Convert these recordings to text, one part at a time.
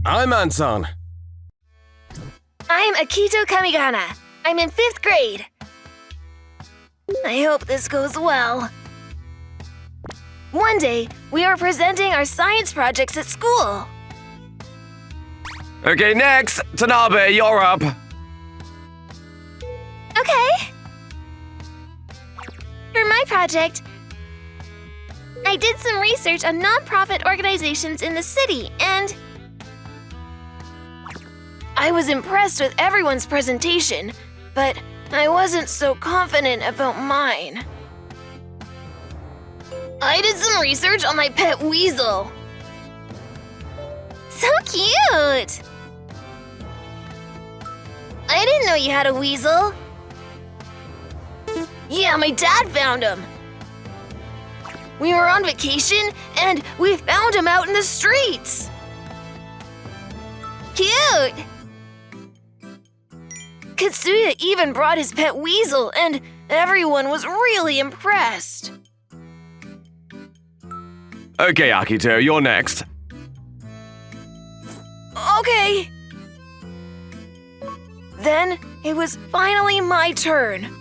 I'm Anton. I'm Akito Kamigana. I'm in 5th grade. I hope this goes well. One day, we are presenting our science projects at school. Okay, next, Tanabe, you're up. Okay. For my project, I did some research on nonprofit organizations in the city, and I was impressed with everyone's presentation, but I wasn't so confident about mine. I did some research on my pet weasel. So cute! I didn't know you had a weasel. Yeah, my dad found him. We were on vacation, and we found him out in the streets. Cute! Katsuya even brought his pet weasel, and everyone was really impressed. Okay, Akito, you're next. Okay. Then it was finally my turn.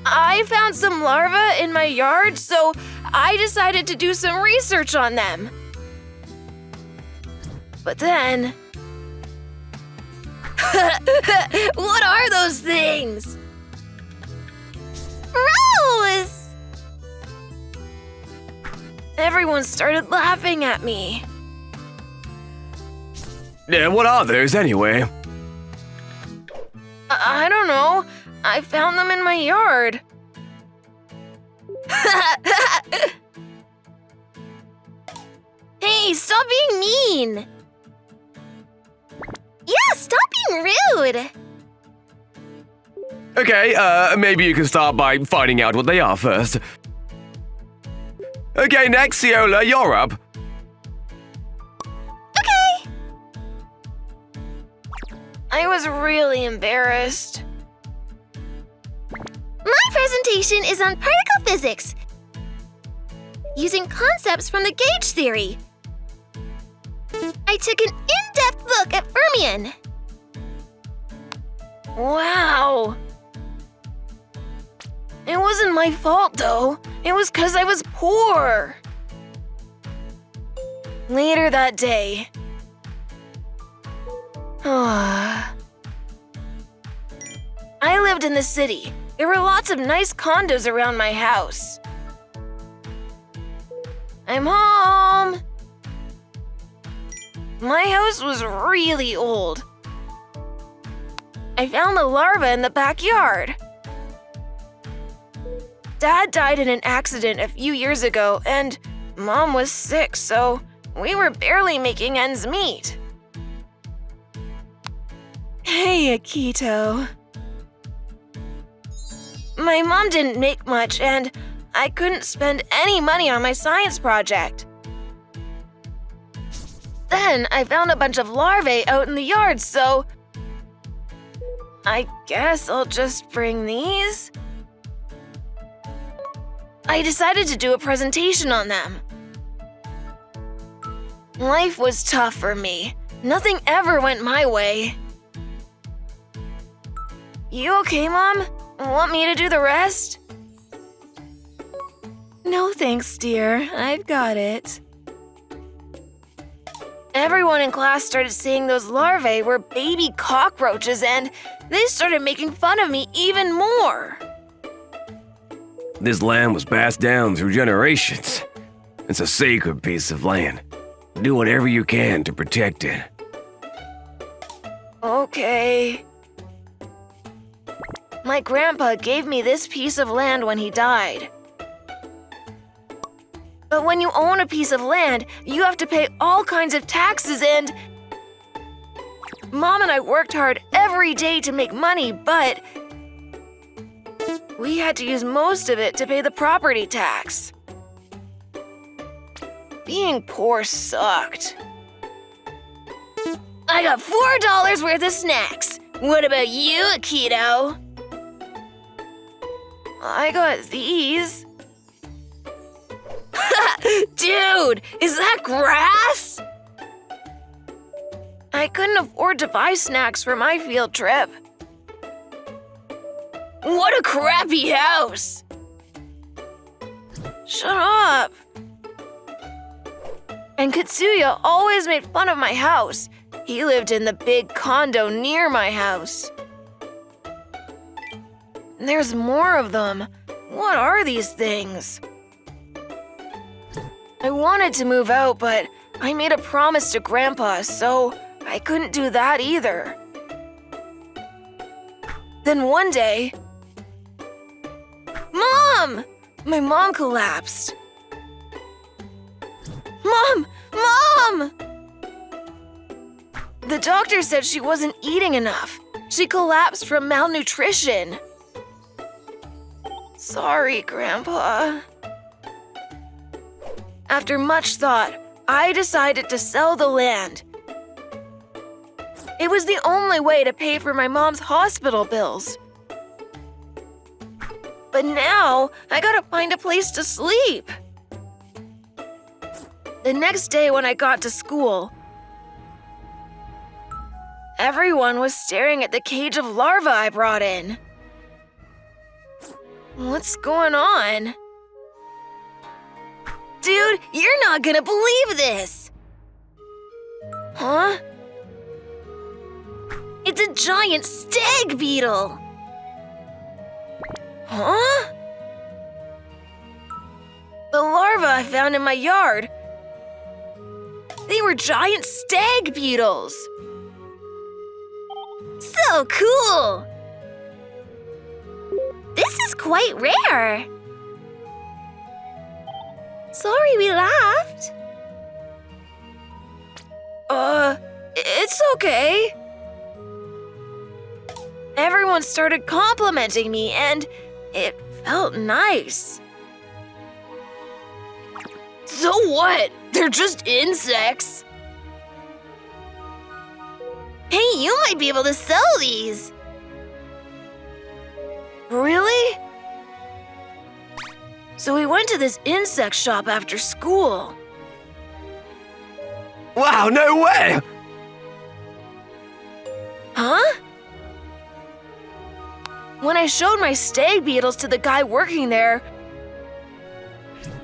I found some larvae in my yard, so I decided to do some research on them. But then... What are those things? Rose! Everyone started laughing at me. Yeah, what are those anyway? I don't know. I found them in my yard. Hey, stop being mean. Yeah, stop being rude. Okay, maybe you can start by finding out what they are first. Okay, next, Siola, you're up. Okay. I was really embarrassed. My presentation is on particle physics, using concepts from the gauge theory. I took an in-depth look at fermion. Wow. It wasn't my fault, though. It was 'cause I was poor. Later that day, I lived in the city. There were lots of nice condos around my house. I'm home. My house was really old. I found the larvae in the backyard. Dad died in an accident a few years ago, and Mom was sick, so we were barely making ends meet. Hey, Akito. My mom didn't make much, and I couldn't spend any money on my science project. Then I found a bunch of larvae out in the yard, so I guess I'll just bring these. I decided to do a presentation on them. Life was tough for me. Nothing ever went my way. You okay, Mom? Want me to do the rest? No thanks, dear. I've got it. Everyone in class started saying those larvae were baby cockroaches, and they started making fun of me even more. This land was passed down through generations. It's a sacred piece of land. Do whatever you can to protect it. Okay. My grandpa gave me this piece of land when he died. But when you own a piece of land, you have to pay all kinds of taxes, and Mom and I worked hard every day to make money, but we had to use most of it to pay the property tax. Being poor sucked. I got $4 worth of snacks. What about you, Akito? I got these. Dude, is that grass? I couldn't afford to buy snacks for my field trip. What a crappy house! Shut up! And Katsuya always made fun of my house. He lived in the big condo near my house. There's more of them. What are these things? I wanted to move out, but I made a promise to Grandpa, so I couldn't do that either. Then one day... Mom! My mom collapsed. Mom! Mom! The doctor said she wasn't eating enough. She collapsed from malnutrition. Sorry, Grandpa. After much thought, I decided to sell the land. It was the only way to pay for my mom's hospital bills. But now, I gotta find a place to sleep. The next day when I got to school, everyone was staring at the cage of larvae I brought in. What's going on? Dude, you're not gonna believe this! Huh? It's a giant stag beetle! Huh? The larvae I found in my yard, they were giant stag beetles! So cool! This is quite rare. Sorry we laughed. It's okay. Everyone started complimenting me and it felt nice. So what? They're just insects. Hey, you might be able to sell these. Really? So we went to this insect shop after school. Wow, no way! Huh? When I showed my stag beetles to the guy working there,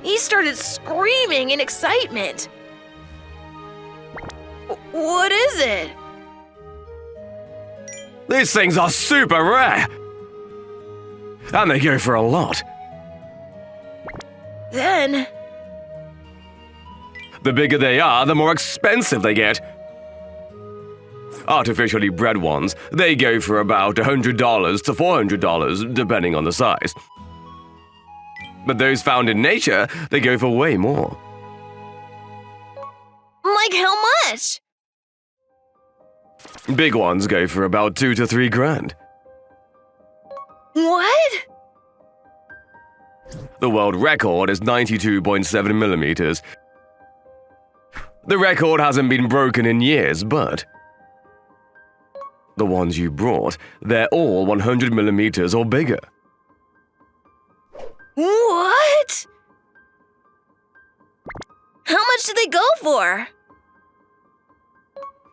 he started screaming in excitement. What is it? These things are super rare. And they go for a lot. Then... The bigger they are, the more expensive they get. Artificially bred ones, they go for about $100 to $400, depending on the size. But those found in nature, they go for way more. Like how much? Big ones go for about $2 to $3 grand. What? The world record is 92.7 millimeters. The record hasn't been broken in years, but... The ones you brought, they're all 100 millimeters or bigger. What? How much did they go for?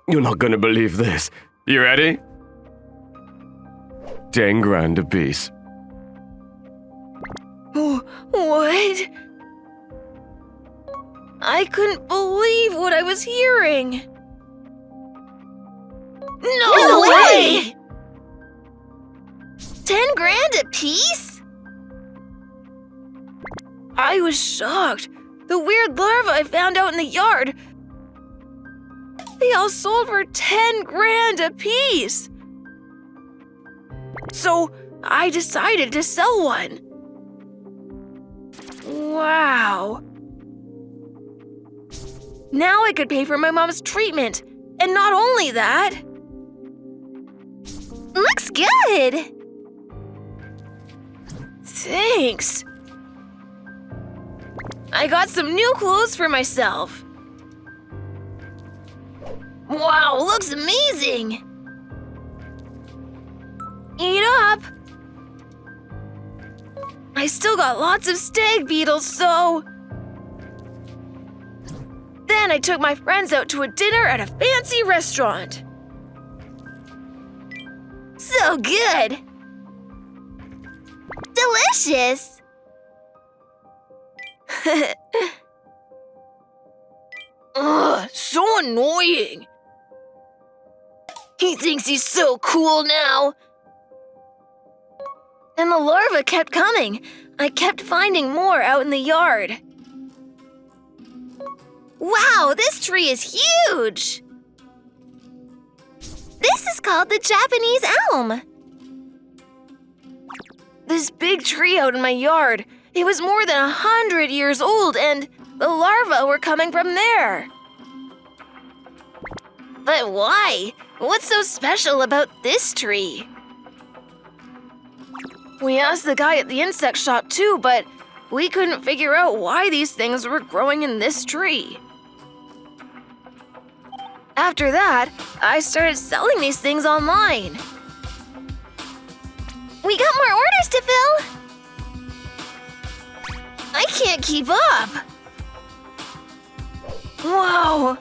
You're not gonna believe this. You ready? 10 grand a piece. What? I couldn't believe what I was hearing. No way! 10 grand a piece? I was shocked. The weird larvae I found out in the yard, they all sold for 10 grand a piece. So I decided to sell one. Wow. Now I could pay for my mom's treatment. And not only that... Looks good! Thanks. I got some new clothes for myself. Wow, looks amazing! Eat up! I still got lots of stag beetles, so... Then I took my friends out to a dinner at a fancy restaurant. So good! Delicious! Ugh, so annoying! He thinks he's so cool now. And the larvae kept coming. I kept finding more out in the yard. Wow, this tree is huge! This is called the Japanese elm. This big tree out in my yard, it was more than 100 years old, and the larvae were coming from there. But why? What's so special about this tree? We asked the guy at the insect shop too, but we couldn't figure out why these things were growing in this tree. After that, I started selling these things online. We got more orders to fill! I can't keep up! Whoa!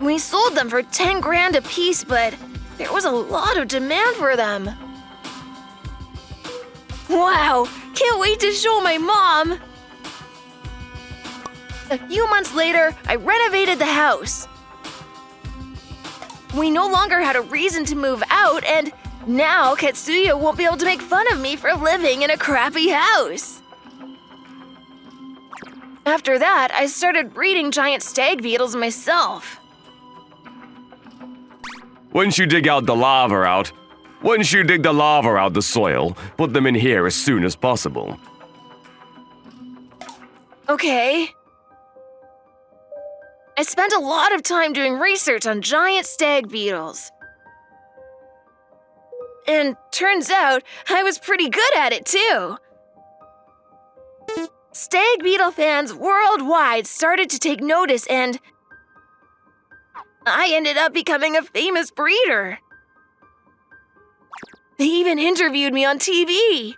We sold them for 10 grand a piece, but there was a lot of demand for them. Wow! Can't wait to show my mom! A few months later, I renovated the house. We no longer had a reason to move out, and now Katsuya won't be able to make fun of me for living in a crappy house. After that, I started breeding giant stag beetles myself. Once you dig the lava out the soil, put them in here as soon as possible. Okay. I spent a lot of time doing research on giant stag beetles. And turns out I was pretty good at it too. Stag beetle fans worldwide started to take notice, and I ended up becoming a famous breeder. They even interviewed me on TV.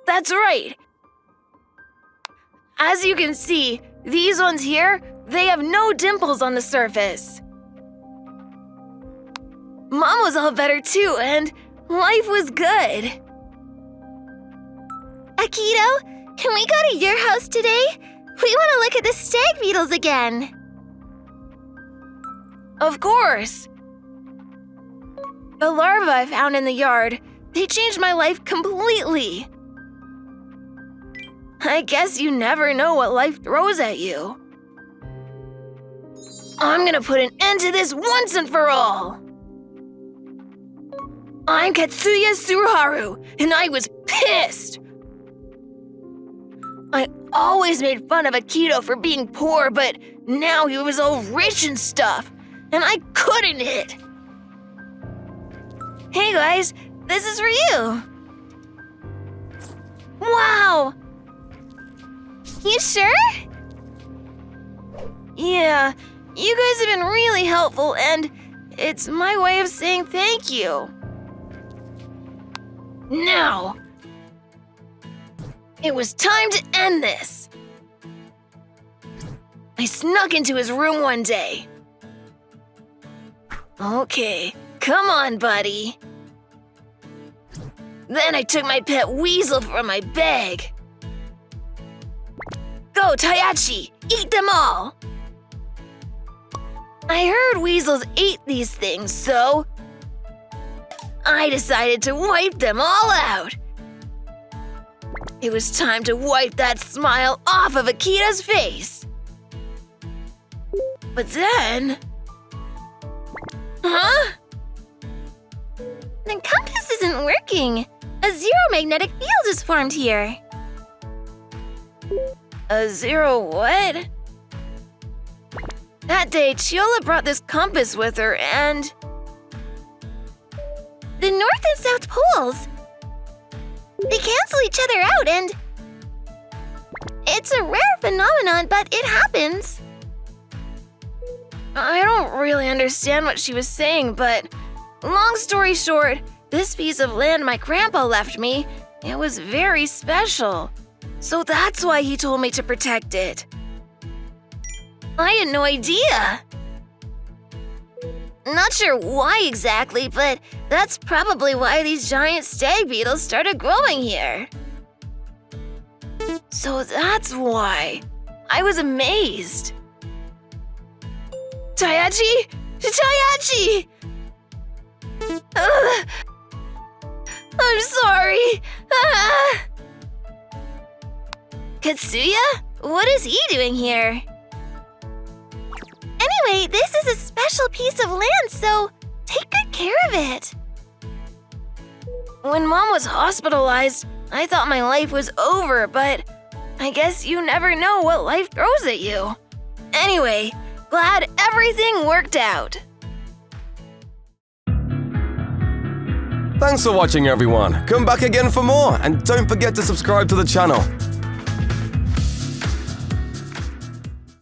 That's right. As you can see, these ones here, they have no dimples on the surface. Mom was all better too, and life was good. Akito, can we go to your house today? We want to look at the stag beetles again. Of course. The larvae I found in the yard, they changed my life completely. I guess you never know what life throws at you. I'm gonna put an end to this once and for all. I'm Katsuya Suruharu, and I was pissed. I always made fun of Akito for being poor, but now he was all rich and stuff, and I couldn't hit. Hey guys, this is for you. Wow! You sure? Yeah, you guys have been really helpful, and it's my way of saying thank you. Now, it was time to end this. I snuck into his room one day. Okay, come on, buddy. Then I took my pet weasel from my bag. Go, Tayachi! Eat them all! I heard weasels ate these things, so I decided to wipe them all out. It was time to wipe that smile off of Akito's face. But then… Huh? The compass isn't working. A zero magnetic field is formed here. A zero what? That day, Chiola brought this compass with her, and… the North and South poles! They cancel each other out, and… it's a rare phenomenon, but it happens. I don't really understand what she was saying, but long story short, this piece of land my grandpa left me, it was very special. So that's why he told me to protect it. I had no idea. Not sure why exactly, but that's probably why these giant stag beetles started growing here. So that's why. I was amazed. Tayachi? Tayachi! Ugh. I'm sorry. Katsuya? What is he doing here? Anyway, this is a special piece of land, so take good care of it. When Mom was hospitalized, I thought my life was over, but I guess you never know what life throws at you. Anyway, glad everything worked out. Thanks for watching, everyone. Come back again for more, and don't forget to subscribe to the channel.